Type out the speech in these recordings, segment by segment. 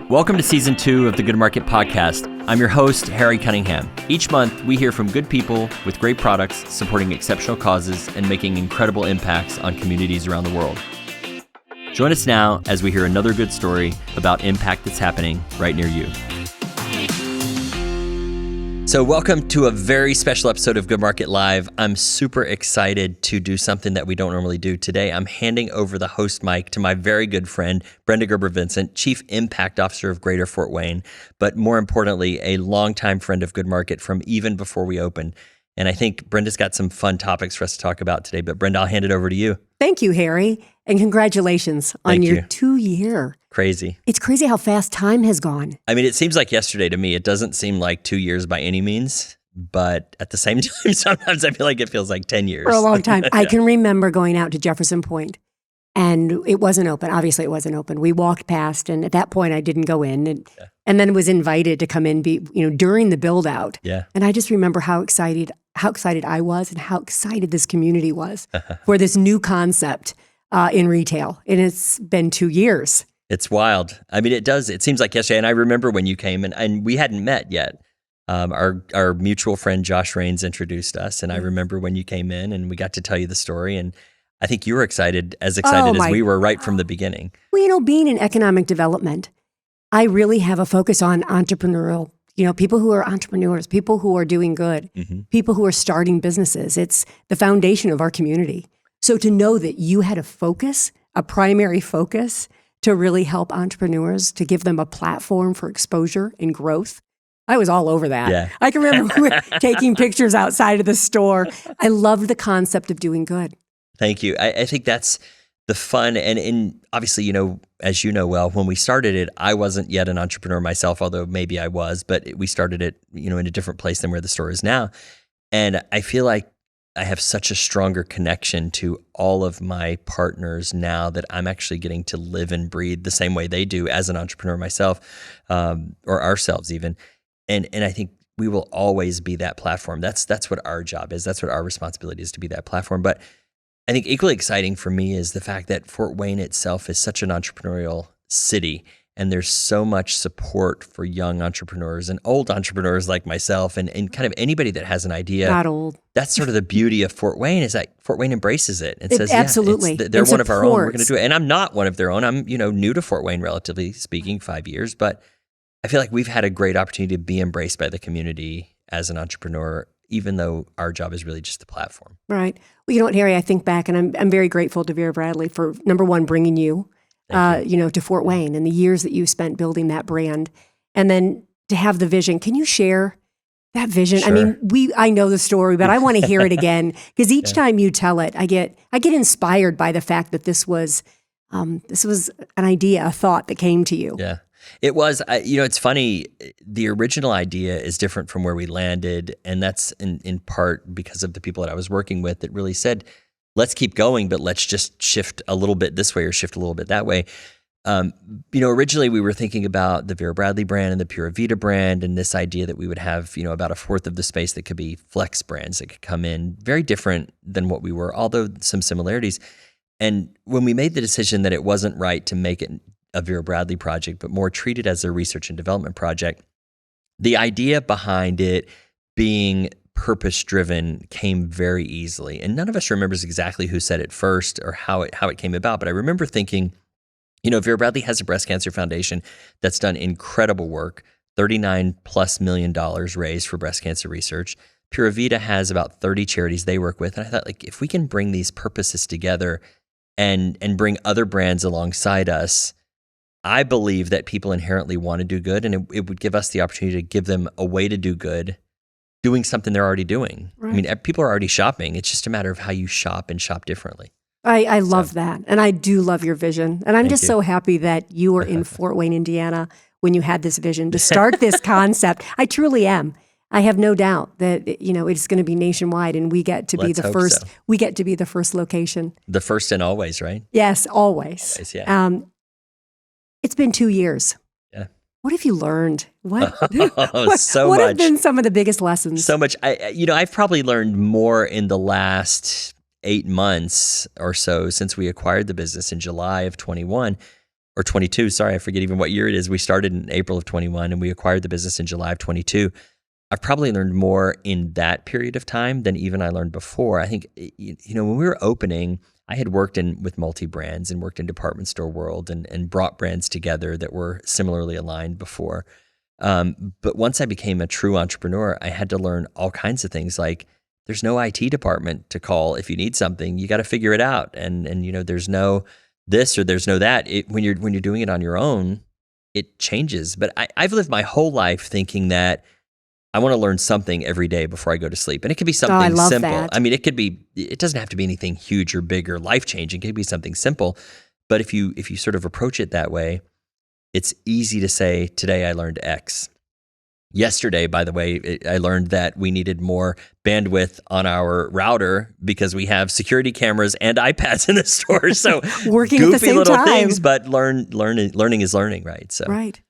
Welcome to Season 2 of the Good Market Podcast. I'm your host, Harry Cunningham. Each month, we hear from good people with great products, supporting exceptional causes, and making incredible impacts on communities around the world. Join us now as we hear another good story about impact that's happening right near you. So welcome to a very special episode of Good Market Live. I'm super excited to do something that we don't normally do today. I'm handing over the host mic to my very good friend, Brenda Gerber Vincent, Chief Impact Officer of Greater Fort Wayne, but more importantly, a longtime friend of Good Market from even before we opened. And I think Brenda's got some fun topics for us to talk about today, but Brenda, I'll hand it over to you. Thank you, Harry, and congratulations on your 2-year. Crazy. It's crazy how fast time has gone. I mean, it seems like yesterday to me. It doesn't seem like 2 years by any means, but at the same time, sometimes I feel like it feels like 10 years. For a long time. Yeah. I can remember going out to Jefferson Point, and it wasn't open. Obviously, it wasn't open. We walked past, and at that point, I didn't go in, and then was invited to come in during the build-out. Yeah. And I just remember how excited I was and how excited this community was for this new concept in retail. And it's been 2 years. It's wild. I mean, it does. It seems like yesterday. And I remember when you came and we hadn't met yet. Our mutual friend, Josh Raines, introduced us. And I remember when you came in and we got to tell you the story. And I think you were excited as we were right from the beginning. Well, being in economic development, I really have a focus on entrepreneurial, people who are entrepreneurs, people who are doing good, people who are starting businesses. It's the foundation of our community. So to know that you had a primary focus to really help entrepreneurs, to give them a platform for exposure and growth, I was all over that. Yeah. I can remember we were taking pictures outside of the store. I loved the concept of doing good. Thank you. I think that's the fun. And obviously, as you know well, when we started it, I wasn't yet an entrepreneur myself, although maybe I was, but we started it, in a different place than where the store is now. And I feel like I have such a stronger connection to all of my partners now that I'm actually getting to live and breathe the same way they do as an entrepreneur myself, or ourselves even. And I think we will always be that platform. That's what our job is. That's what our responsibility is, to be that platform. But I think equally exciting for me is the fact that Fort Wayne itself is such an entrepreneurial city. And there's so much support for young entrepreneurs and old entrepreneurs like myself and kind of anybody that has an idea. Not old. That's sort of the beauty of Fort Wayne, is that Fort Wayne embraces it and says, absolutely. They're one of our own. We're going to do it. And I'm not one of their own. I'm, new to Fort Wayne, relatively speaking, 5 years. But I feel like we've had a great opportunity to be embraced by the community as an entrepreneur, even though our job is really just the platform. Right. Well, you know what, Harry, I think back, and I'm very grateful to Vera Bradley for, number one, bringing you to Fort Wayne and the years that you spent building that brand, and then to have the vision. Can you share that vision? Sure. I mean, I know the story, but I want to hear it again, because each time you tell it, I get inspired by the fact that this was an idea, a thought that came to you. Yeah. It was, it's funny, the original idea is different from where we landed, and that's in part because of the people that I was working with that really said, let's keep going, but let's just shift a little bit this way or shift a little bit that way. Originally we were thinking about the Vera Bradley brand and the Pura Vida brand, and this idea that we would have, about a fourth of the space that could be flex brands that could come in, very different than what we were, although some similarities. And when we made the decision that it wasn't right to make it a Vera Bradley project, but more treat it as a research and development project, the idea behind it being purpose-driven came very easily. And none of us remembers exactly who said it first or how it came about. But I remember thinking, Vera Bradley has a breast cancer foundation that's done incredible work, $39+ million raised for breast cancer research. Pura Vida has about 30 charities they work with. And I thought, if we can bring these purposes together and bring other brands alongside us, I believe that people inherently want to do good, and it would give us the opportunity to give them a way to do good, doing something they're already doing. Right. I mean, people are already shopping. It's just a matter of how you shop and shop differently. I love that. And I do love your vision. And I'm just so happy that you were in Fort Wayne, Indiana, when you had this vision to start this concept. I truly am. I have no doubt that, it's going to be nationwide, and we get to be the first. So. We get to be the first location. The first and always, right? Yes, always. Yeah. It's been 2 years. Yeah. What have you learned? What, So what have much. been some of the biggest lessons? So much. I've probably learned more in the last 8 months or so since we acquired the business in July of 21 or 22. Sorry, I forget even what year it is. We started in April of 21 and we acquired the business in July of 22. I've probably learned more in that period of time than even I learned before. I think, when we were opening, I had worked with multi-brands and worked in department store world and brought brands together that were similarly aligned before. But once I became a true entrepreneur, I had to learn all kinds of things like there's no IT department to call if you need something. You got to figure it out. And there's no this or there's no that. When you're doing it on your own, it changes. But I've lived my whole life thinking that I want to learn something every day before I go to sleep. And it could be something I love simple. that. I mean, it doesn't have to be anything huge or big or life-changing. It could be something simple. But if you sort of approach it that way, it's easy to say, today I learned X. Yesterday, by the way, I learned that we needed more bandwidth on our router because we have security cameras and iPads in the store. So Working goofy at the same little time. things, but learning is learning, right? So Right.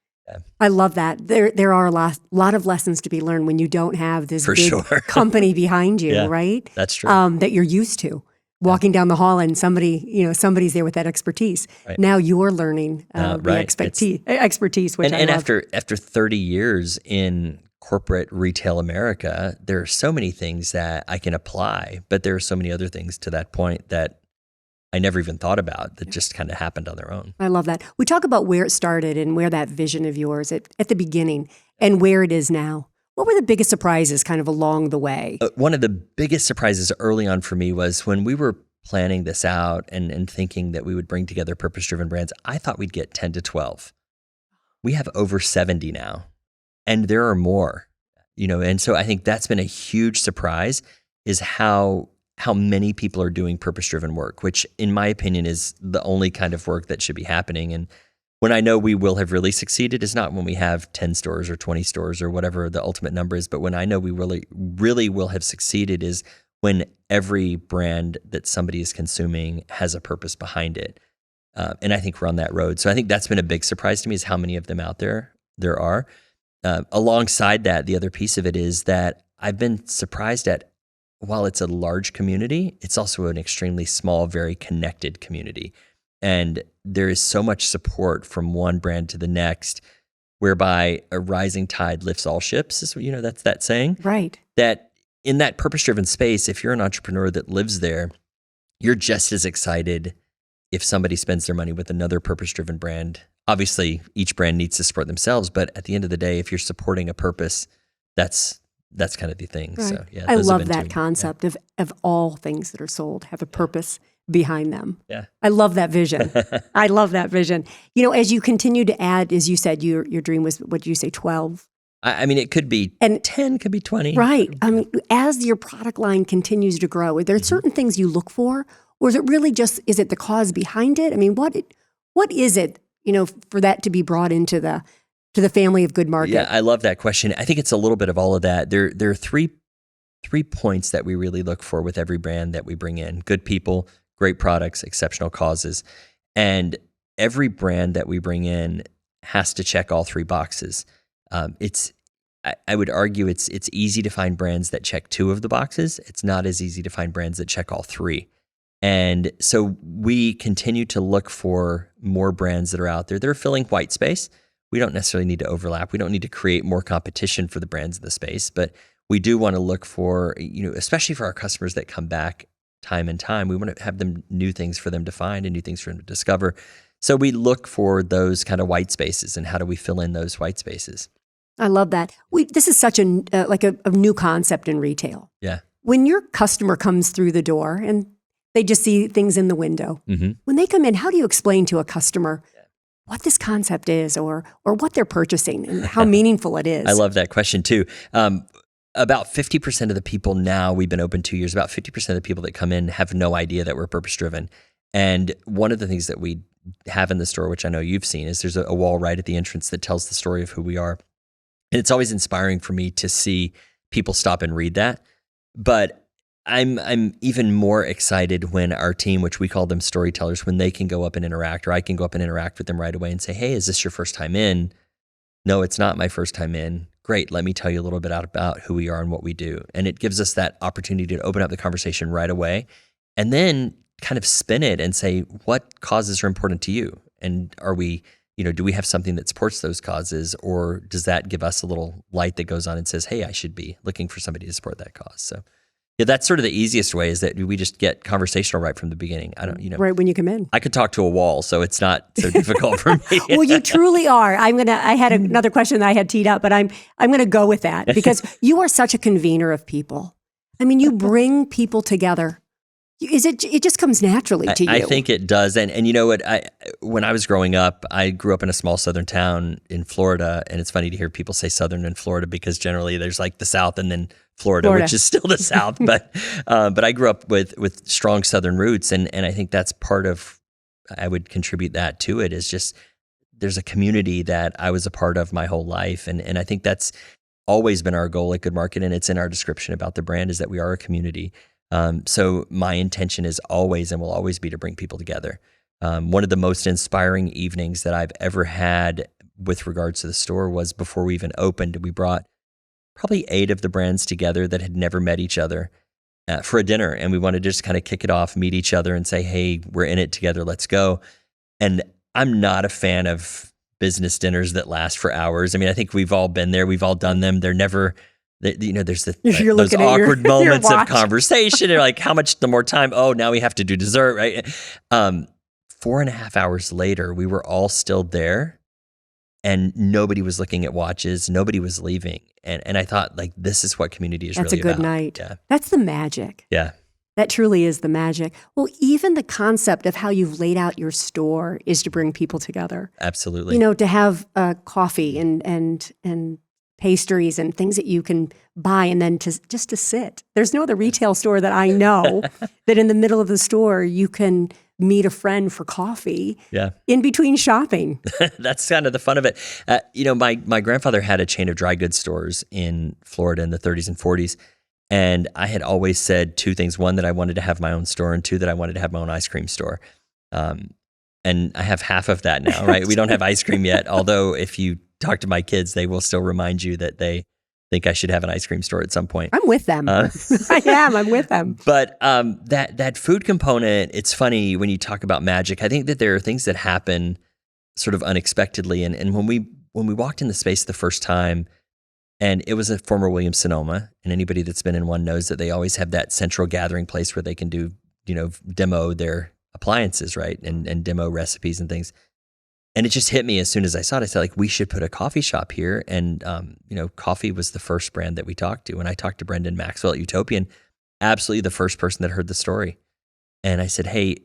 I love that. There are a lot of lessons to be learned when you don't have this For big sure. company behind you, Yeah, right? that's true. That you're used to. Walking down the hall and somebody's there with that expertise. Right. Now you're learning Right. the expertise, which I And love. after 30 years in corporate retail America, there are so many things that I can apply, but there are so many other things to that point that I never even thought about that just kind of happened on their own. I love that. We talk about where it started and where that vision of yours at the beginning and where it is now. What were the biggest surprises kind of along the way? One of the biggest surprises early on for me was when we were planning this out and thinking that we would bring together purpose-driven brands, I thought we'd get 10 to 12. We have over 70 now, and there are more, and so I think that's been a huge surprise is how many people are doing purpose-driven work, which in my opinion is the only kind of work that should be happening. And when I know we will have really succeeded is not when we have 10 stores or 20 stores or whatever the ultimate number is, but when I know we really, really will have succeeded is when every brand that somebody is consuming has a purpose behind it. And I think we're on that road. So I think that's been a big surprise to me is how many of them out there are. Alongside that, the other piece of it is that I've been surprised at while it's a large community, it's also an extremely small, very connected community. And there is so much support from one brand to the next, whereby a rising tide lifts all ships, that's that saying. Right. That in that purpose-driven space, if you're an entrepreneur that lives there, you're just as excited if somebody spends their money with another purpose-driven brand. Obviously, each brand needs to support themselves, but at the end of the day, if you're supporting a purpose, that's kind of the thing. Right. So yeah, I those have love been that two. concept of all things that are sold have a purpose behind them. Yeah. I love that vision. I love that vision. As you continue to add, as you said, your dream was, what did you say, 12? I mean, it could be 10, could be 20. Right. I mean, as your product line continues to grow, are there certain things you look for? Or is it really is it the cause behind it? I mean, what is it, for that to be brought into the family of goodMRKT? Yeah, I love that question. I think it's a little bit of all of that. There are three points that we really look for with every brand that we bring in: good people, great products, exceptional causes. And every brand that we bring in has to check all three boxes. I would argue it's easy to find brands that check two of the boxes. It's not as easy to find brands that check all three. And so we continue to look for more brands that are out there that are filling white space. We don't necessarily need to overlap. We don't need to create more competition for the brands in the space, but we do want to look for, especially for our customers that come back time and time, we want to have new things for them to find and new things for them to discover. So we look for those kind of white spaces, and how do we fill in those white spaces? I love that. This is such a new concept in retail. Yeah. When your customer comes through the door and they just see things in the window, when they come in, how do you explain to a customer what this concept is or what they're purchasing and how meaningful it is? I love that question too. About 50% of the people now, we've been open 2 years, about 50% of the people that come in have no idea that we're purpose-driven. And one of the things that we have in the store, which I know you've seen, is there's a wall right at the entrance that tells the story of who we are. And it's always inspiring for me to see people stop and read that. But I'm even more excited when our team, which we call them storytellers, when they can go up and interact, or I can go up and interact with them right away and say, hey, is this your first time in? No, it's not my first time in. Great. Let me tell you a little bit about who we are and what we do. And it gives us that opportunity to open up the conversation right away and then kind of spin it and say, what causes are important to you? And are we, do we have something that supports those causes, or does that give us a little light that goes on and says, hey, I should be looking for somebody to support that cause? So yeah, that's sort of the easiest way, is that we just get conversational right from the beginning. I don't, right when you come in. I could talk to a wall, so it's not so difficult for me. Well, you truly are. I had another question that I had teed up, but I'm going to go with that, because you are such a convener of people. I mean, you bring people together. It just comes naturally to you. I think it does. And you know what? When I was growing up, I grew up in a small southern town in Florida, and it's funny to hear people say southern in Florida, because generally there's like the South and then Florida, which is still the South. But I grew up with strong southern roots, and I think that's part of, I would contribute that to it, is just there's a community that I was a part of my whole life, and I think that's always been our goal at goodMRKT, and it's in our description about the brand, is that we are a community. So my intention is always and will always be to bring people together. One of the most inspiring evenings that I've ever had with regards to the store was before we even opened. We brought probably 8 of the brands together that had never met each other for a dinner. And we wanted to just kind of kick it off, meet each other and say, hey, we're in it together, let's go. And I'm not a fan of business dinners that last for hours. I mean, I think we've all been there. We've all done them. They're never... there's those awkward moments of conversation. They're like, how much the more time? Oh, now we have to do dessert, right? 4.5 hours later, we were all still there, and nobody was looking at watches. Nobody was leaving. And I thought, like, this is what community is really about. That's a good night. Yeah. That's the magic. Yeah. That truly is the magic. Well, even the concept of how you've laid out your store is to bring people together. Absolutely. To have coffee and pastries and things that you can buy, and then just to sit. There's no other retail store that I know that in the middle of the store you can meet a friend for coffee in between shopping. That's kind of the fun of it. My grandfather had a chain of dry goods stores in Florida in the 30s and 40s. And I had always said 2 things. 1, that I wanted to have my own store, and 2, that I wanted to have my own ice cream store. And I have half of that now, right? We don't have ice cream yet, although if you talk to my kids, they will still remind you that they think I should have an ice cream store at some point. I'm with them. I'm with them. But that food component, it's funny when you talk about magic. I think that there are things that happen sort of unexpectedly. And when we walked in the space the first time, and it was a former Williams-Sonoma, and anybody that's been in one knows that they always have that central gathering place where they can do, demo their appliances, right? And demo recipes and things. And it just hit me as soon as I saw it. I said, like, we should put a coffee shop here. And, coffee was the first brand that we talked to. When I talked to Brenda and Maxwell at Utopian, absolutely the first person that heard the story. And I said, hey,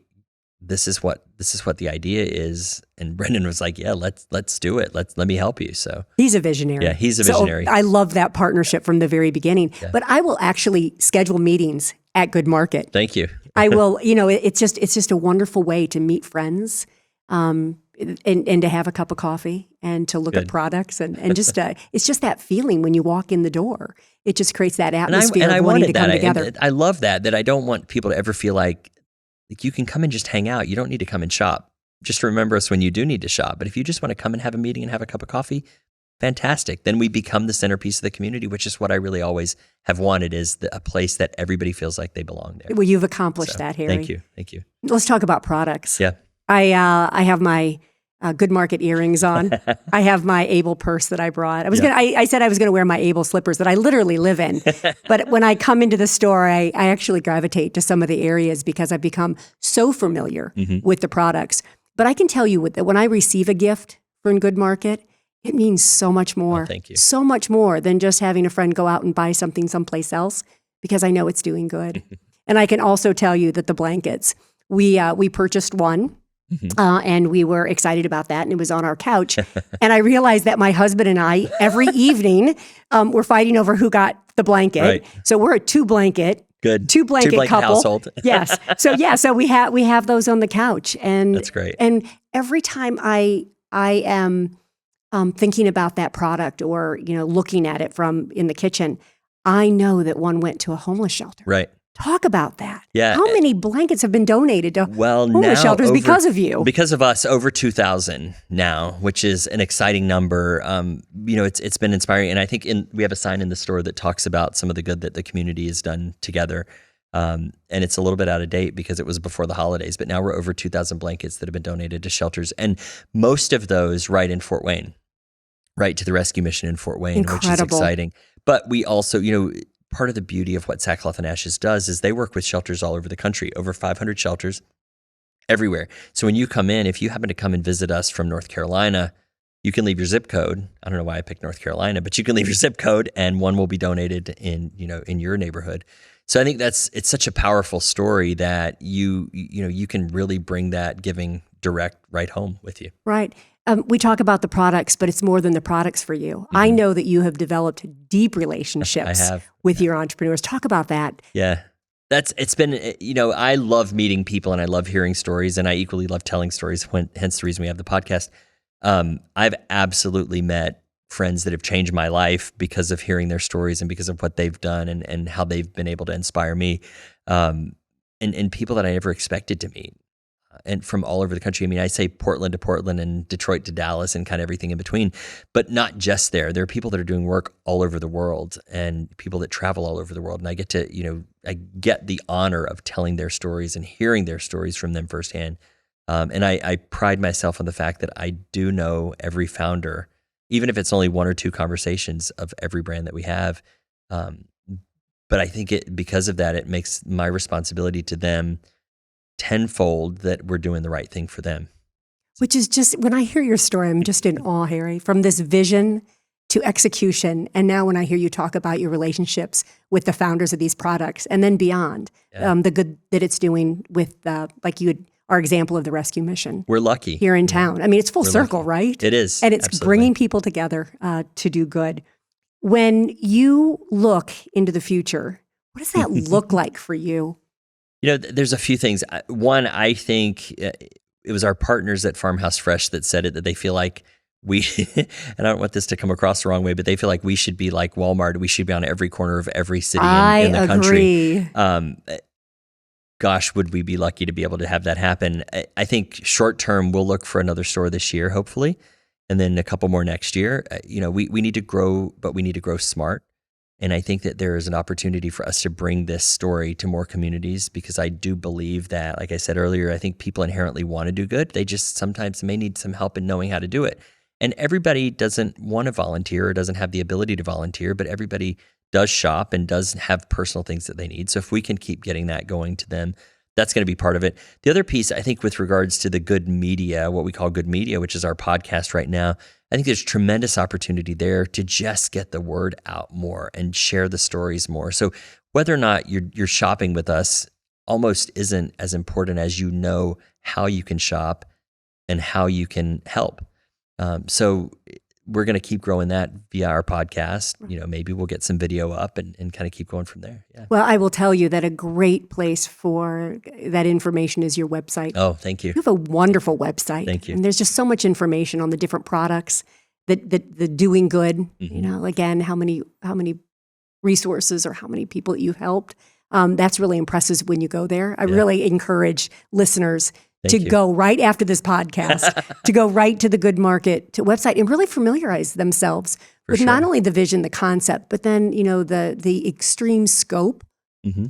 this is what the idea is. And Brendan was like, yeah, let's do it. Let me help you. So he's a visionary. Yeah, he's a visionary. So I love that partnership from the very beginning. Yeah. But I will actually schedule meetings at goodMRKT. Thank you. I will, it's just a wonderful way to meet friends. And to have a cup of coffee and to look at products and just it's just that feeling when you walk in the door. It just creates that atmosphere of wanting to come together. I love that I don't want people to ever feel like you can come and just hang out. You don't need to come and shop. Just remember us when you do need to shop. But if you just want to come and have a meeting and have a cup of coffee, fantastic. Then we become the centerpiece of the community, which is what I really always have wanted, is a place that everybody feels like they belong there. Well, you've accomplished that, Harry. Thank you. Let's talk about products. Yeah. I have my goodMRKT earrings on. I have my Able purse that I brought. I said I was going to wear my Able slippers that I literally live in. But when I come into the store, I actually gravitate to some of the areas because I've become so familiar with the products. But I can tell you that when I receive a gift from goodMRKT, it means so much more. Oh, thank you. So much more than just having a friend go out and buy something someplace else, because I know it's doing good. And I can also tell you that the blankets, we purchased one. And we were excited about that, and it was on our couch. And I realized that my husband and I, every evening, were fighting over who got the blanket. Right. So we're a two blanket couple. Household. Yes. So we have those on the couch, and that's great. And every time I am thinking about that product, or looking at it from in the kitchen, I know that one went to a homeless shelter. Right. Talk about that. Yeah. How many blankets have been donated to now homeless shelters because of you? Because of us, over 2,000 now, which is an exciting number. It's been inspiring, and I think we have a sign in the store that talks about some of the good that the community has done together. And it's a little bit out of date because it was before the holidays, but now we're over 2,000 blankets that have been donated to shelters, and most of those right in Fort Wayne, right to the rescue mission in Fort Wayne, Incredible. which is exciting. But we also, part of the beauty of what Sackcloth and Ashes does is they work with shelters all over the country, over 500 shelters everywhere. So when you come in, if you happen to come and visit us from North Carolina, you can leave your zip code. I don't know why I picked North Carolina, but you can leave your zip code and one will be donated in your neighborhood. So I think it's such a powerful story that you can really bring that giving direct right home with you. Right. We talk about the products, but it's more than the products for you. Mm-hmm. I know that you have developed deep relationships with your entrepreneurs. Talk about that. Yeah. It's been, I love meeting people and I love hearing stories, and I equally love telling stories, hence the reason we have the podcast. I've absolutely met friends that have changed my life because of hearing their stories and because of what they've done and how they've been able to inspire me, and people that I never expected to meet. And from all over the country. I mean, I say Portland to Portland and Detroit to Dallas and kind of everything in between, but not just there. There are people that are doing work all over the world and people that travel all over the world. And I get to, I get the honor of telling their stories and hearing their stories from them firsthand. And I pride myself on the fact that I do know every founder, even if it's only one or two conversations of every brand that we have. But I think because of that, it makes my responsibility to them tenfold that we're doing the right thing for them. Which is just, when I hear your story, I'm just in awe, Harry, from this vision to execution. And now when I hear you talk about your relationships with the founders of these products and then beyond, the good that it's doing with, like our example of the rescue mission. We're lucky. Here in town. I mean, it's full circle, lucky. Right? It is. And it's absolutely. Bringing people together to do good. When you look into the future, what does that look like for you? There's a few things. One, I think it was our partners at Farmhouse Fresh that said it, that they feel like we, and I don't want this to come across the wrong way, but they feel like we should be like Walmart. We should be on every corner of every city in the country. Gosh, would we be lucky to be able to have that happen? I think short term, we'll look for another store this year, hopefully, and then a couple more next year. We need to grow, but we need to grow smart. And I think that there is an opportunity for us to bring this story to more communities, because I do believe that, like I said earlier, I think people inherently want to do good. They just sometimes may need some help in knowing how to do it. And everybody doesn't want to volunteer or doesn't have the ability to volunteer, but everybody does shop and does have personal things that they need. So if we can keep getting that going to them, that's going to be part of it. The other piece, I think, with regards to the good media, what we call good media, which is our podcast right now, I think there's tremendous opportunity there to just get the word out more and share the stories more. So whether or not you're shopping with us almost isn't as important as how you can shop and how you can help. So we're going to keep growing that via our podcast. Maybe we'll get some video up and kind of keep going from there. Yeah. Well, I will tell you that a great place for that information is your website. Oh, thank you. You have a wonderful website. Thank you. And there's just so much information on the different products, the doing good, Mm-hmm. Again, how many resources or how many people that you've helped. That's really impressive when you go there. I really encourage listeners to go right after this podcast, to go right to the goodMRKT website and really familiarize themselves with not only the vision, the concept, but then, the extreme scope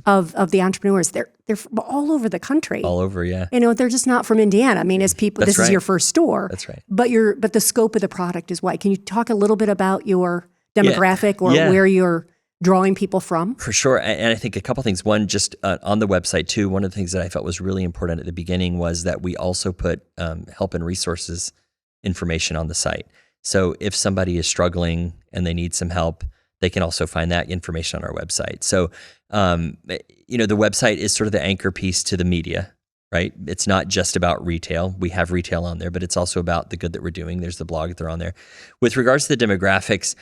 of the entrepreneurs. They're from all over the country. All over, yeah. They're just not from Indiana. I mean, as people, this is your first store. That's right. But the scope of the product is wide. Can you talk a little bit about your demographic or where you're drawing people from? For sure. And I think a couple things. One, just on the website too, one of the things that I felt was really important at the beginning was that we also put help and resources information on the site. So if somebody is struggling and they need some help, they can also find that information on our website. So, the website is sort of the anchor piece to the media, right? It's not just about retail. We have retail on there, but it's also about the good that we're doing. There's the blog that are on there. With regards to the demographics,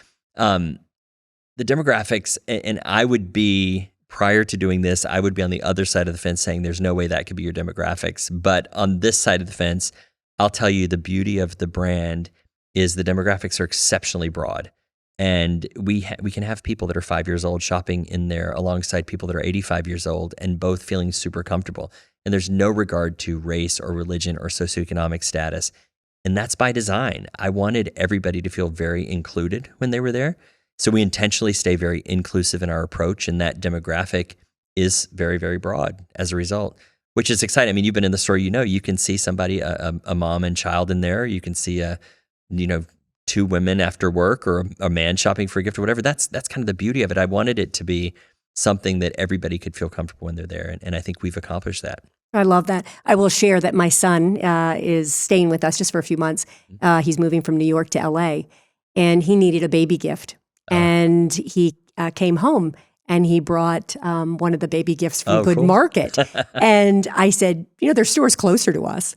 and I would be, prior to doing this, I would be on the other side of the fence saying there's no way that could be your demographics. But on this side of the fence, I'll tell you the beauty of the brand is the demographics are exceptionally broad. And we can have people that are 5 years old shopping in there alongside people that are 85 years old and both feeling super comfortable. And there's no regard to race or religion or socioeconomic status. And that's by design. I wanted everybody to feel very included when they were there. So we intentionally stay very inclusive in our approach, and that demographic is very, very broad as a result, which is exciting. I mean, you've been in the store, you can see somebody, a mom and child in there. You can see two women after work, or a man shopping for a gift or whatever. That's kind of the beauty of it. I wanted it to be something that everybody could feel comfortable when they're there. And I think we've accomplished that. I love that. I will share that my son is staying with us just for a few months. He's moving from New York to LA, and he needed a baby gift. And he came home and he brought one of the baby gifts from goodMRKT. Cool. And I said, their store's closer to us.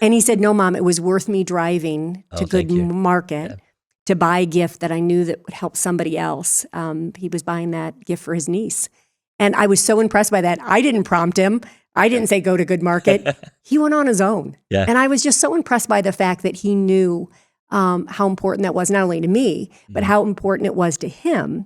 And he said, no, Mom, it was worth me driving to goodMRKT to buy a gift that I knew that would help somebody else. He was buying that gift for his niece. And I was so impressed by that. I didn't prompt him. I didn't say go to goodMRKT. He went on his own. Yeah. And I was just so impressed by the fact that he knew how important that was, not only to me, but how important it was to him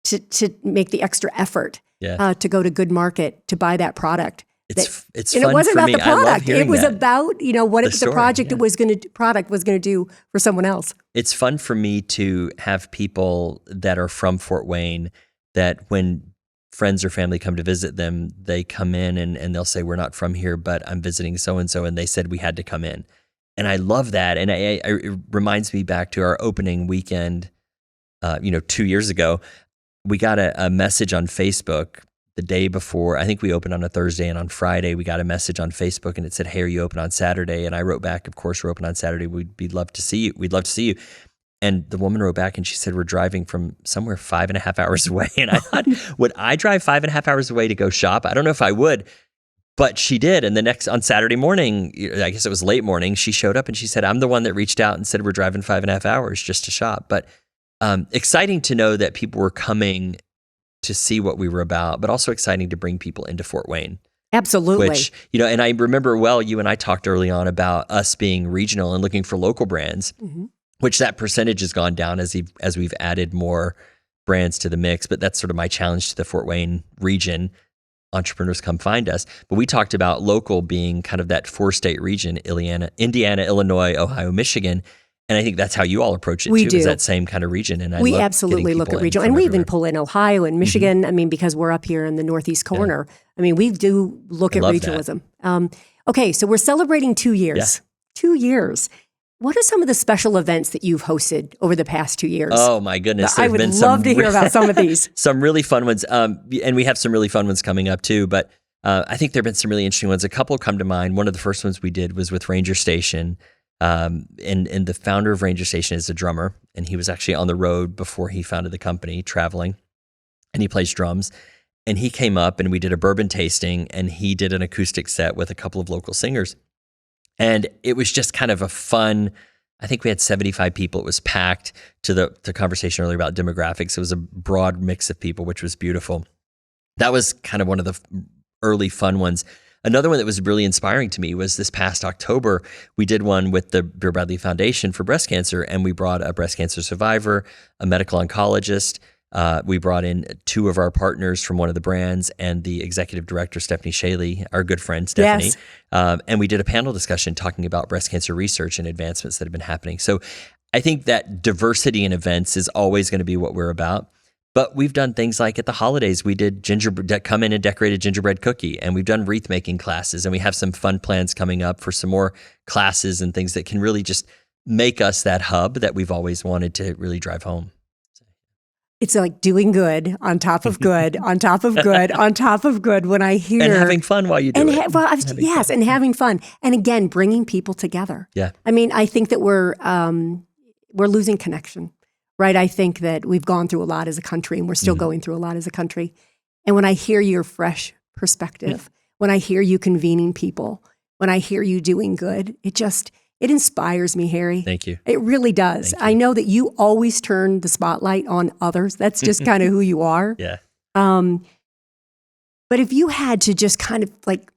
to make the extra effort to go to goodMRKT to buy that product. It's and fun it wasn't for about me. the product. It was that. about what the project product was going to do for someone else. It's fun for me to have people that are from Fort Wayne that when friends or family come to visit them, they come in and they'll say, we're not from here, but I'm visiting so-and-so, and they said we had to come in. And I love that. And it reminds me back to our opening weekend, 2 years ago. We got a message on Facebook the day before. I think we opened on a Thursday, and on Friday we got a message on Facebook and it said, hey, are you open on Saturday? And I wrote back, of course, we're open on Saturday. We'd love to see you. We'd love to see you. And the woman wrote back and she said, we're driving from somewhere 5.5 hours away. And I thought, would I drive 5.5 hours away to go shop? I don't know if I would, but she did. And on Saturday morning, I guess it was late morning, she showed up and she said, I'm the one that reached out and said, we're driving 5.5 hours just to shop. But exciting to know that people were coming to see what we were about, but also exciting to bring people into Fort Wayne. Absolutely. Which, and I remember you and I talked early on about us being regional and looking for local brands, which that percentage has gone down as we've added more brands to the mix. But that's sort of my challenge to the Fort Wayne region. Entrepreneurs, come find us. But we talked about local being kind of that 4-state region: Indiana, Illinois, Ohio, Michigan. And I think that's how you all approach it too. Is that same kind of region. And we absolutely look at regional, and we even pull in Ohio and Michigan. I mean, because we're up here in the Northeast corner. Yeah. I mean, we do look at regionalism. Okay, so we're celebrating 2 years. Yeah. 2 years. What are some of the special events that you've hosted over the past 2 years? Oh my goodness. I would love to hear about some of these. Some really fun ones. And we have some really fun ones coming up too. But I think there have been some really interesting ones. A couple come to mind. One of the first ones we did was with Ranger Station. And the founder of Ranger Station is a drummer. And he was actually on the road before he founded the company, traveling. And he plays drums. And he came up and we did a bourbon tasting. And he did an acoustic set with a couple of local singers. And it was just kind of a fun, I think we had 75 people. It was packed. To the conversation earlier about demographics, it was a broad mix of people, which was beautiful. That was kind of one of the early fun ones. Another one that was really inspiring to me was this past October. We did one with the Bear Bradley Foundation for breast cancer, and we brought a breast cancer survivor, a medical oncologist. We brought in 2 of our partners from one of the brands and the executive director, Stephanie Shaley, our good friend Stephanie. Yes. And we did a panel discussion talking about breast cancer research and advancements that have been happening. So I think that diversity in events is always going to be what we're about. But we've done things like at the holidays, we did come in and decorate a gingerbread cookie, and we've done wreath making classes, and we have some fun plans coming up for some more classes and things that can really just make us that hub that we've always wanted to really drive home. It's like doing good on top of good, on top of good, on top of good. When I hear and having fun while you do it. And having fun, and again bringing people together. Yeah, I mean, I think that we're losing connection, right? I think that we've gone through a lot as a country, and we're still going through a lot as a country. And when I hear your fresh perspective, when I hear you convening people, when I hear you doing good, it inspires me, Harry. Thank you. It really does. I know that you always turn the spotlight on others. That's just kind of who you are. Yeah. But if you had to just kind of like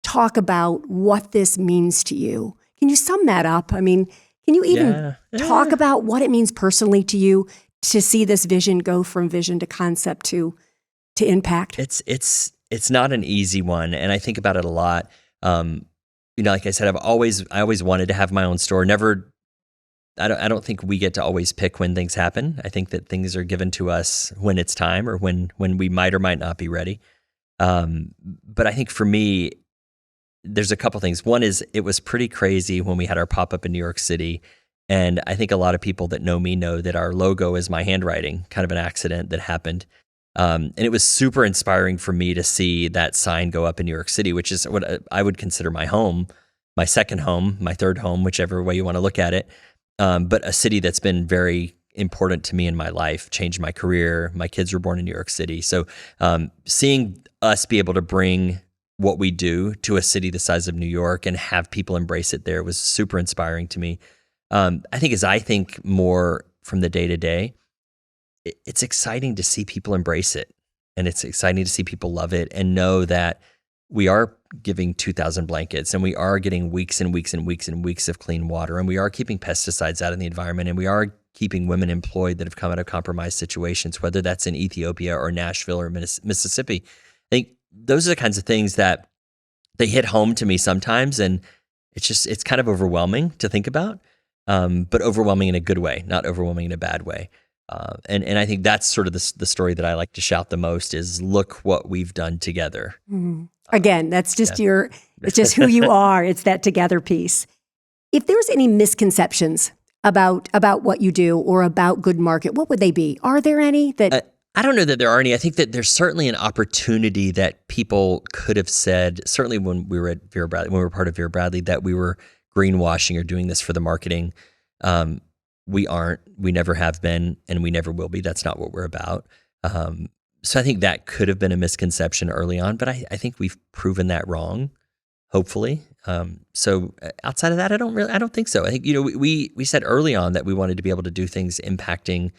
talk about what this means to you, can you sum that up? I mean, can you even talk about what it means personally to you to see this vision go from vision to concept to impact? It's not an easy one, and I think about it a lot. Like I said, I always wanted to have my own store. I don't think we get to always pick when things happen. I think that things are given to us when it's time, or when we might or might not be ready. But I think for me, there's a couple things. One is, it was pretty crazy when we had our pop-up in New York City. And I think a lot of people that know me know that our logo is my handwriting, kind of an accident that happened. And it was super inspiring for me to see that sign go up in New York City, which is what I would consider my home, my second home, my third home, whichever way you want to look at it. But a city that's been very important to me in my life, changed my career. My kids were born in New York City. So seeing us be able to bring what we do to a city the size of New York and have people embrace it there was super inspiring to me. I think as I think more from the day to day, it's exciting to see people embrace it. And it's exciting to see people love it and know that we are giving 2,000 blankets, and we are getting weeks and weeks and weeks and weeks of clean water, and we are keeping pesticides out in the environment, and we are keeping women employed that have come out of compromised situations, whether that's in Ethiopia or Nashville or Mississippi. I think those are the kinds of things that they hit home to me sometimes, and it's kind of overwhelming to think about, but overwhelming in a good way, not overwhelming in a bad way. And I think that's sort of the story that I like to shout the most is, look what we've done together. Mm. Again, that's just it's just who you are. It's that together piece. If there's any misconceptions about what you do or about GoodMRKT, what would they be? Are there any that? I don't know that there are any. I think that there's certainly an opportunity that people could have said, certainly when we were at Vera Bradley, when we were part of Vera Bradley, that we were greenwashing or doing this for the marketing. We aren't, we never have been, and we never will be. That's not what we're about. So I think that could have been a misconception early on, but I think we've proven that wrong, hopefully. So outside of that, I don't think so. I think, we said early on that we wanted to be able to do things impacting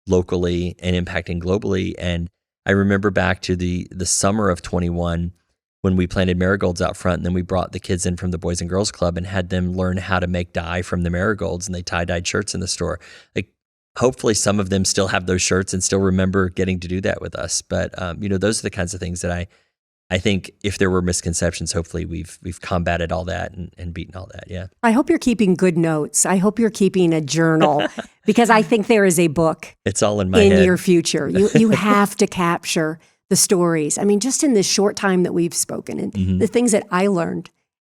locally and impacting globally. And I remember back to the summer of 21 when we planted marigolds out front, and then we brought the kids in from the Boys and Girls Club and had them learn how to make dye from the marigolds, and they tie-dyed shirts in the store. Like, hopefully some of them still have those shirts and still remember getting to do that with us. But, those are the kinds of things that I think if there were misconceptions, hopefully we've combated all that and beaten all that. Yeah. I hope you're keeping good notes. I hope you're keeping a journal because I think there is a book. It's all in my head. In your future. You have to capture the stories. I mean, just in this short time that we've spoken and the things that I learned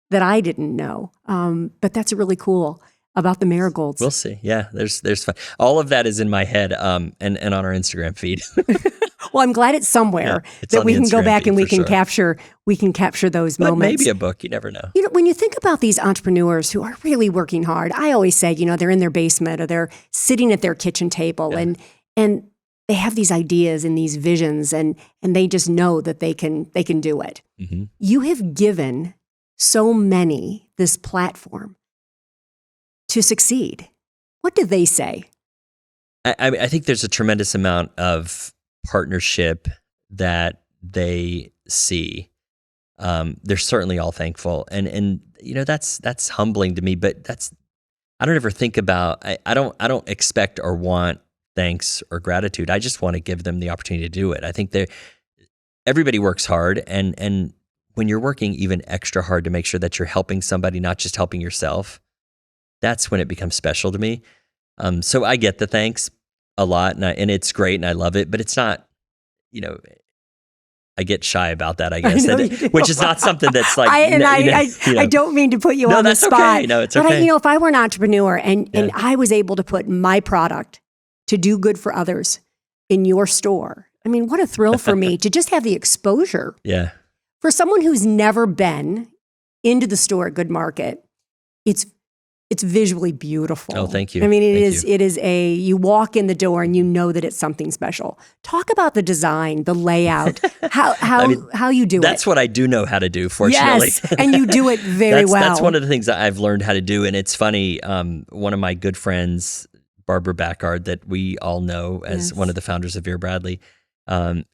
that I didn't know. But that's really cool about the marigolds. We'll see. Yeah, there's fun. All of that is in my head and on our Instagram feed. Well, I'm glad it's somewhere that we can go back and we can capture those moments. Maybe a book, you never know. When you think about these entrepreneurs who are really working hard, I always say, they're in their basement or they're sitting at their kitchen table and they have these ideas and these visions and they just know that they can do it. Mm-hmm. You have given so many this platform to succeed. What do they say? I think there's a tremendous amount of partnership that they see. They're certainly all thankful, and that's humbling to me. But I don't ever think about. I don't expect or want thanks or gratitude. I just want to give them the opportunity to do it. I think everybody works hard, and when you're working even extra hard to make sure that you're helping somebody, not just helping yourself, that's when it becomes special to me. So I get the thanks a lot, and it's great, and I love it. But it's not, I get shy about that, I guess, which is not something that's like. I don't mean to put you on the spot. Okay. No, it's okay. But if I were an entrepreneur and I was able to put my product to do good for others in your store, I mean, what a thrill for me to just have the exposure. Yeah. For someone who's never been into the store at GoodMRKT, it's visually beautiful. Oh, thank you. I mean, it is you walk in the door and you know that it's something special. Talk about the design, the layout, how you do it. That's what I do know how to do, fortunately. Yes, and you do it very well. That's one of the things that I've learned how to do. And it's funny, one of my good friends, Barbara Backard, that we all know as one of the founders of Vera Bradley,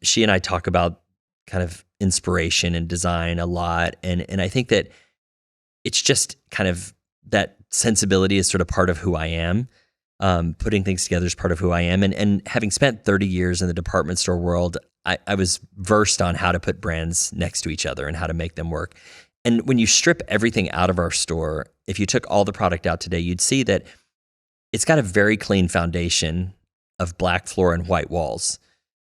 she and I talk about kind of inspiration and design a lot. And I think that it's just kind of that sensibility is sort of part of who I am. Putting things together is part of who I am. And having spent 30 years in the department store world, I was versed on how to put brands next to each other and how to make them work. And when you strip everything out of our store, if you took all the product out today, you'd see that it's got a very clean foundation of black floor and white walls,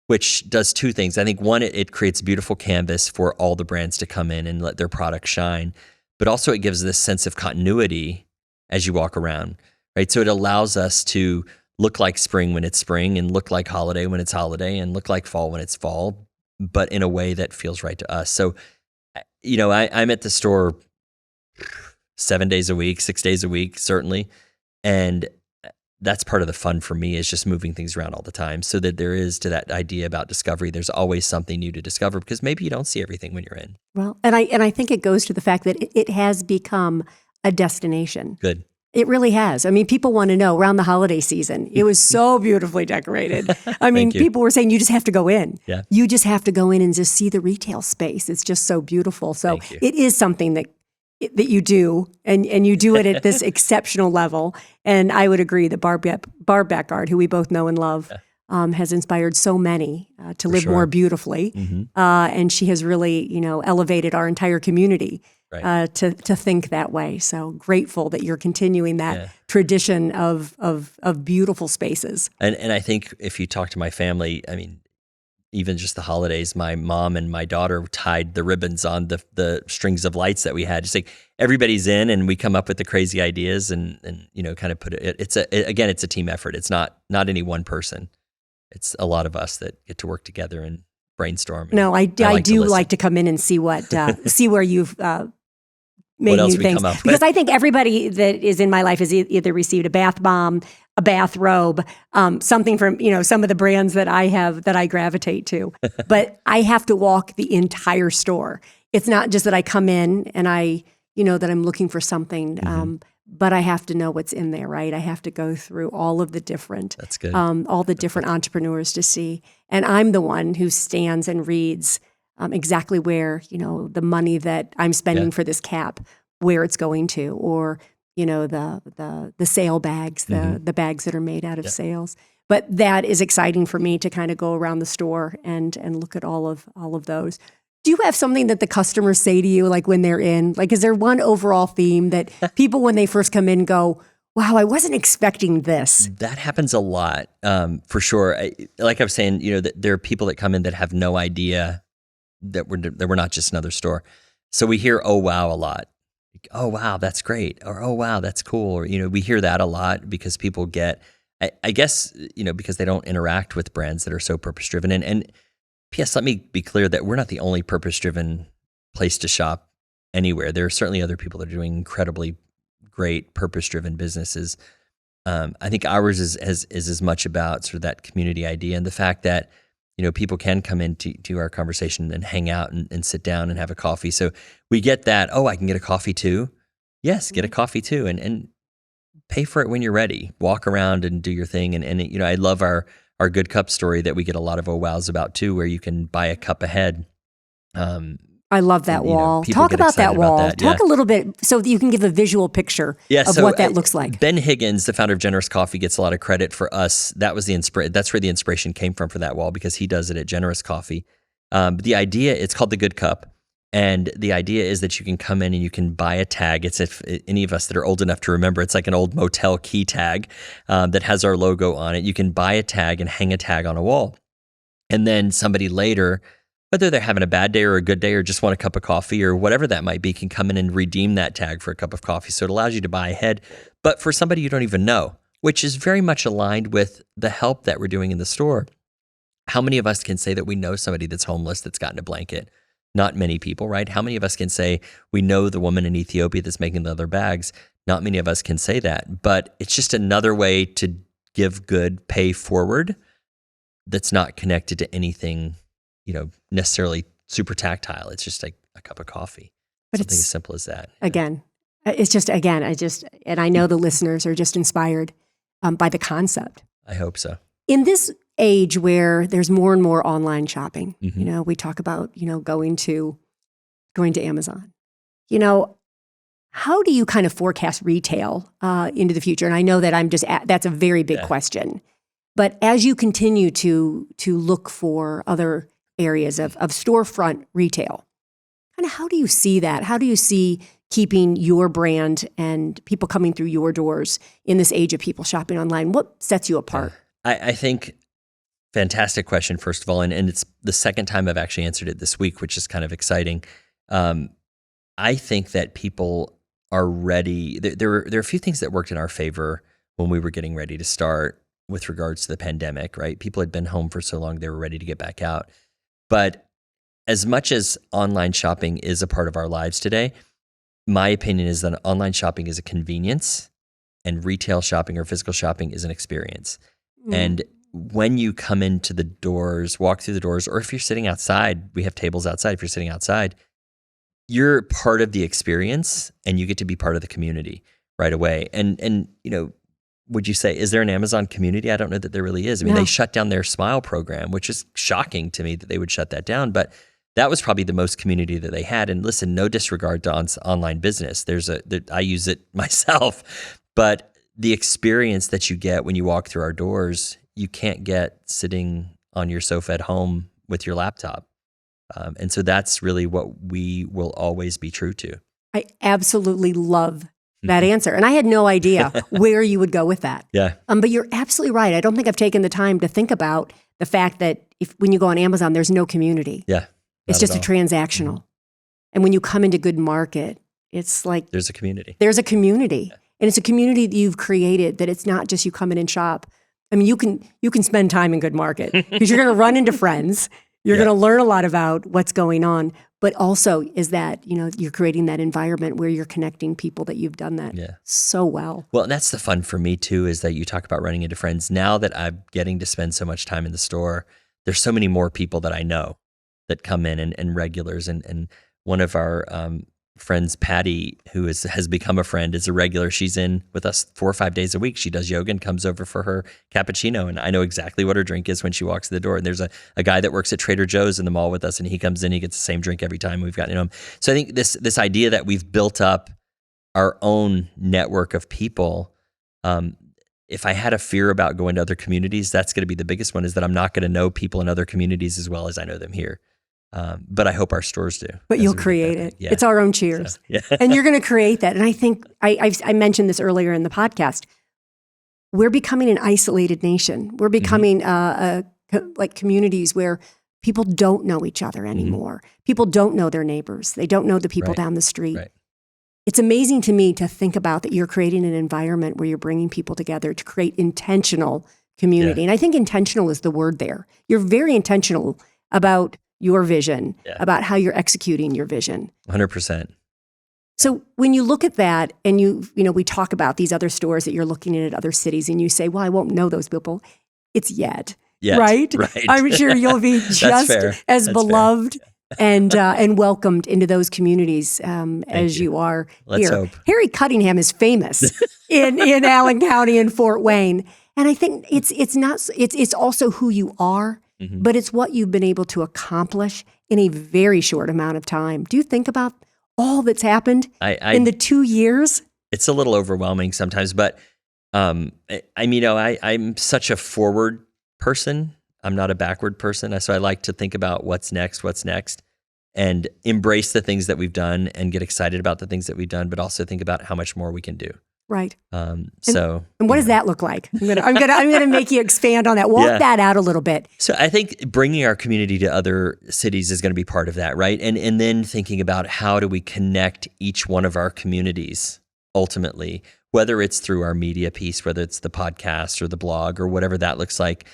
which does two things. I think one, it creates a beautiful canvas for all the brands to come in and let their product shine, but also it gives this sense of continuity as you walk around, right? So it allows us to look like spring when it's spring and look like holiday when it's holiday and look like fall when it's fall, but in a way that feels right to us. So, I'm at the store 7 days a week, 6 days a week, certainly. And that's part of the fun for me, is just moving things around all the time, so that there is, to that idea about discovery, there's always something new to discover, because maybe you don't see everything when you're in. Well, and I think it goes to the fact that it has become a destination. Good. It really has. I mean, people want to know around the holiday season. It was so beautifully decorated. I mean, people were saying you just have to go in. Yeah. You just have to go in and just see the retail space. It's just so beautiful. So it is something that you do, and you do it at this exceptional level. And I would agree that Barb Backgard, who we both know and love, has inspired so many to live more beautifully. And she has really, elevated our entire community. Right. To think that way. So grateful that you're continuing that tradition of beautiful spaces. And I think if you talk to my family, I mean, even just the holidays, my mom and my daughter tied the ribbons on the strings of lights that we had. Just like everybody's in, and we come up with the crazy ideas and kind of put it. It's a team effort. It's not any one person. It's a lot of us that get to work together and brainstorm. No, I do like to come in and see what see where you've made new things, because I think everybody that is in my life has either received a bath bomb, a bathrobe, something from some of the brands that I gravitate to. But I have to walk the entire store. It's not just that I come in and I that I'm looking for something. But I have to know what's in there, right? I have to go through all of the different, that's good. All the different entrepreneurs to see. And I'm the one who stands and reads exactly where, the money that I'm spending for this cap, where it's going to, or, the sale bags, the bags that are made out of sales. But that is exciting for me to kind of go around the store and look at all of those. Do you have something that the customers say to you, like when they're in? Like, is there one overall theme that people, when they first come in, go, wow, I wasn't expecting this? That happens a lot, for sure. Like I was saying, that there are people that come in that have no idea that we're not just another store. So we hear, oh, wow, a lot. Like, oh, wow, that's great. Or, oh, wow, that's cool. Or, we hear that a lot because people get, I guess, because they don't interact with brands that are so purpose-driven. And P.S., let me be clear that we're not the only purpose-driven place to shop anywhere. There are certainly other people that are doing incredibly great purpose-driven businesses. I think ours is as much about sort of that community idea and the fact that people can come into our conversation and hang out and sit down and have a coffee. So we get that, oh, I can get a coffee too. Yes, get a coffee too, and pay for it when you're ready. Walk around and do your thing. And I love our Good Cup story that we get a lot of wows about too, where you can buy a cup ahead. I love that wall. Talk about that wall. Talk a little bit so that you can give a visual picture of what that looks like. Ben Higgins, the founder of Generous Coffee, gets a lot of credit for us. That was that's where the inspiration came from for that wall, because he does it at Generous Coffee. But the idea, it's called the Good Cup. And the idea is that you can come in and you can buy a tag. It's, if any of us that are old enough to remember, it's like an old motel key tag that has our logo on it. You can buy a tag and hang a tag on a wall. And then somebody later, whether they're having a bad day or a good day or just want a cup of coffee or whatever that might be, can come in and redeem that tag for a cup of coffee. So it allows you to buy ahead, but for somebody you don't even know, which is very much aligned with the help that we're doing in the store. How many of us can say that we know somebody that's homeless that's gotten a blanket? Not many people, right? How many of us can say we know the woman in Ethiopia that's making leather bags? Not many of us can say that, but it's just another way to give good, pay forward that's not connected to anything, necessarily super tactile. It's just like a cup of coffee. But something as simple as that. Again, and I know the listeners are just inspired by the concept. I hope so. In this age where there's more and more online shopping, we talk about, going to Amazon. How do you kind of forecast retail into the future? And I know that that's a very big Yeah. question. But as you continue to look for other areas of storefront retail, kind of how do you see that? How do you see keeping your brand and people coming through your doors in this age of people shopping online? What sets you apart? I think fantastic question, first of all. And it's the second time I've actually answered it this week, which is kind of exciting. I think that people are ready. There are a few things that worked in our favor when we were getting ready to start with regards to the pandemic, right? People had been home for so long, they were ready to get back out. But as much as online shopping is a part of our lives today, my opinion is that online shopping is a convenience and retail shopping or physical shopping is an experience. And when you come into the doors, walk through the doors, or if you're sitting outside, we have tables outside. If you're sitting outside, you're part of the experience and you get to be part of the community right away. And would you say, is there an Amazon community? I don't know that there really is. I mean, No. They shut down their Smile program, which is shocking to me that they would shut that down. But that was probably the most community that they had. And listen, no disregard to online business. I use it myself, but the experience that you get when you walk through our doors, you can't get sitting on your sofa at home with your laptop. And so that's really what we will always be true to. I absolutely love that answer. And I had no idea where you would go with that. Yeah. But you're absolutely right. I don't think I've taken the time to think about the fact that when you go on Amazon, there's no community. Yeah. It's just a transactional. And when you come into goodMRKT, it's like There's a community. There's a community. Yeah. And it's a community that you've created, that it's not just you come in and shop. I mean, you can spend time in goodMRKT because you're going to run into friends. You're going to learn a lot about what's going on, but also is that, you're creating that environment where you're connecting people that you've done that so well. Well, and that's the fun for me too, is that you talk about running into friends. Now that I'm getting to spend so much time in the store, there's so many more people that I know that come in and regulars. And one of our friends, Patty, who has become a friend, is a regular. She's in with us 4 or 5 days a week. She does yoga and comes over for her cappuccino. And I know exactly what her drink is when she walks through the door. And there's a guy that works at Trader Joe's in the mall with us, and he comes in, he gets the same drink every time. We've gotten to know him. So I think this idea that we've built up our own network of people, if I had a fear about going to other communities, that's going to be the biggest one, is that I'm not going to know people in other communities as well as I know them here. But I hope our stores do. But you'll create it. Yeah. It's our own cheers. So, yeah. And you're going to create that. And I think I mentioned this earlier in the podcast. We're becoming an isolated nation. We're becoming like communities where people don't know each other anymore. People don't know their neighbors. They don't know the people down the street. Right. It's amazing to me to think about that you're creating an environment where you're bringing people together to create intentional community. And I think intentional is the word there. You're very intentional about your vision, about how you're executing your vision. 100%. So when you look at that and we talk about these other stores that you're looking at other cities and you say, well, I won't know those people. It's yet. Right? I'm sure you'll be just as beloved and welcomed into those communities as you are Let's here. hope. Harry Cunningham is famous in Allen County and Fort Wayne. And I think it's also who you are. But it's what you've been able to accomplish in a very short amount of time. Do you think about all that's happened in the 2 years? It's a little overwhelming sometimes, but I'm such a forward person. I'm not a backward person. So I like to think about what's next, and embrace the things that we've done and get excited about the things that we've done, but also think about how much more we can do. Right. And what does that look like? I'm gonna make you expand on that. Walk that out a little bit. So I think bringing our community to other cities is going to be part of that, right? And then thinking about how do we connect each one of our communities ultimately, whether it's through our media piece, whether it's the podcast or the blog or whatever that looks like.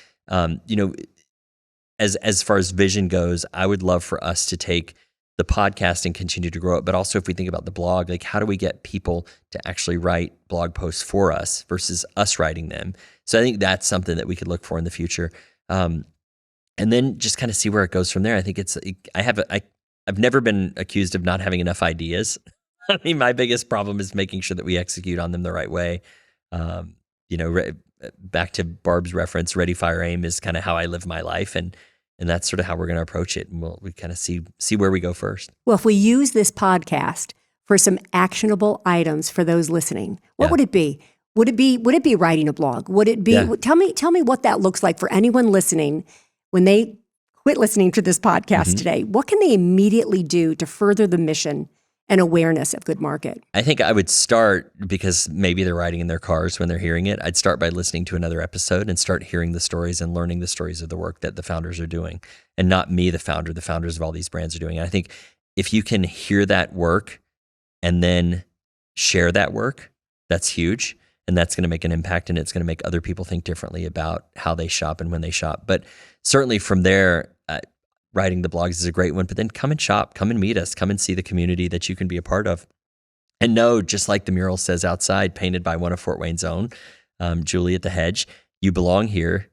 As far as vision goes, I would love for us to take the podcast and continue to grow it. But also if we think about the blog, like how do we get people to actually write blog posts for us versus us writing them? So I think that's something that we could look for in the future. And then just kind of see where it goes from there. I think I've never been accused of not having enough ideas. I mean, my biggest problem is making sure that we execute on them the right way. Back to Barb's reference, ready, fire, aim is kind of how I live my life. And that's sort of how we're going to approach it. And we kind of see where we go first. Well, if we use this podcast for some actionable items for those listening, what would it be? Would it be writing a blog? Would it be, tell me what that looks like for anyone listening when they quit listening to this podcast today. What can they immediately do to further the mission and awareness of Good Market? I think I would start, because maybe they're riding in their cars when they're hearing it, I'd start by listening to another episode and start hearing the stories and learning the stories of the work that the founders are doing. And not me, the founders of all these brands are doing. And I think if you can hear that work and then share that work, that's huge. And that's going to make an impact, and it's going to make other people think differently about how they shop and when they shop. But certainly from there, writing the blogs is a great one. But then come and shop, come and meet us, come and see the community that you can be a part of. And know, just like the mural says outside, painted by one of Fort Wayne's own, Julie at the Hedge, you belong here.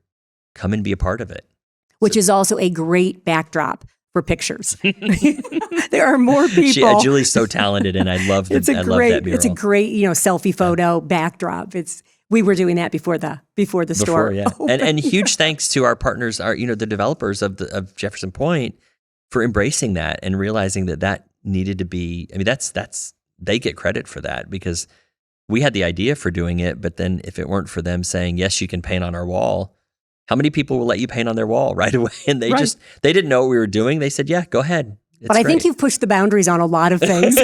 Come and be a part of it. Which is also a great backdrop for pictures. There are more people. Julie's so talented, and I love that mural. It's a great, selfie photo backdrop. We were doing that before the store. Yeah. And huge thanks to our partners, the developers of Jefferson Point, for embracing that and realizing that needed to be. I mean, that's they get credit for that, because we had the idea for doing it, but then if it weren't for them saying, yes, you can paint on our wall, how many people will let you paint on their wall right away? And they didn't know what we were doing. They said, yeah, go ahead. But I think you've pushed the boundaries on a lot of things.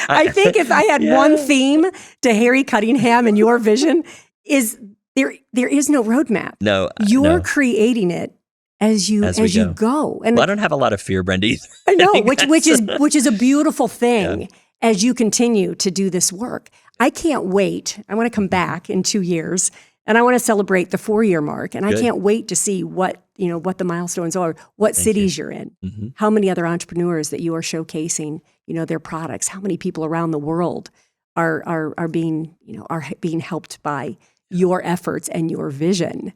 I think if I had one theme to Harry Cunningham and your vision is there is no roadmap. No. You're creating it as you go. And I don't have a lot of fear, Brenda, either. I know, which is a beautiful thing as you continue to do this work. I can't wait. I want to come back in 2 years. And I want to celebrate the 4-year mark. And I can't wait to see what the milestones are, what cities you're in, how many other entrepreneurs that you are showcasing, their products, how many people around the world are being helped by your efforts and your vision.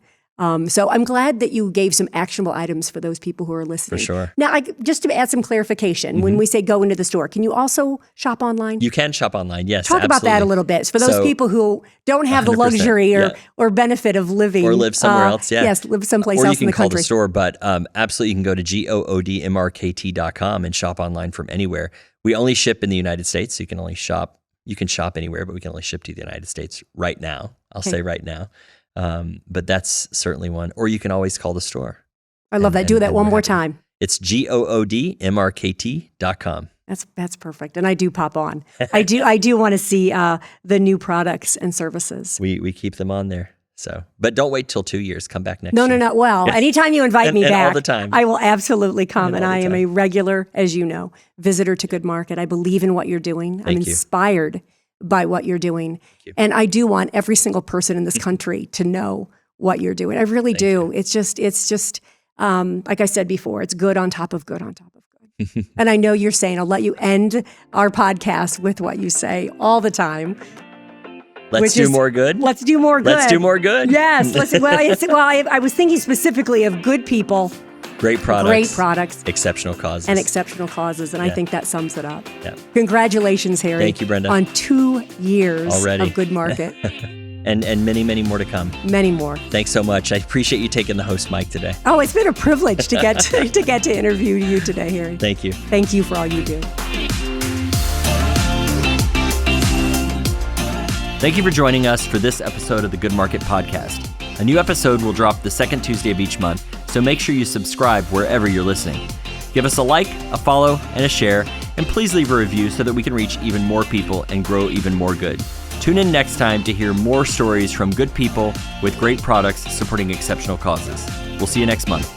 So I'm glad that you gave some actionable items for those people who are listening. For sure. Now, just to add some clarification, when we say go into the store, can you also shop online? You can shop online, yes. Talk about that a little bit. For those people who don't have the luxury or benefit of living. Or live somewhere else, Yes, live someplace else in the country. Or you can call the store, but absolutely you can go to goodMRKT.com and shop online from anywhere. We only ship in the United States, so you can only shop. You can shop anywhere, but we can only ship to the United States right now. I'll say right now. But that's certainly one. Or you can always call the store. I love that. Do that one more time. It's goodMRKT.com. That's perfect. And I do pop on. I do want to see the new products and services. We keep them on there. So, but don't wait till 2 years. Come back next year. No. Well, anytime you invite me back, all the time. I will absolutely come. And I am a regular, as you know, visitor to Good Market. I believe in what you're doing. I'm inspired by what you're doing. And I do want every single person in this country to know what you're doing. I really do. It's just like I said before, it's good on top of good on top of good. And I know you're saying, I'll let you end our podcast with what you say all the time. Let's do more good. Let's do more good. Let's do more good. Yes. I was thinking specifically of good people. Great products. Exceptional causes. And I think that sums it up. Yeah. Congratulations, Harry. Thank you, Brenda. On 2 years already of Good Market. and many, many more to come. Many more. Thanks so much. I appreciate you taking the host mic today. Oh, it's been a privilege to get to interview you today, Harry. Thank you. Thank you for all you do. Thank you for joining us for this episode of the Good Market Podcast. A new episode will drop the second Tuesday of each month, so make sure you subscribe wherever you're listening. Give us a like, a follow, and a share, and please leave a review so that we can reach even more people and grow even more good. Tune in next time to hear more stories from good people with great products supporting exceptional causes. We'll see you next month.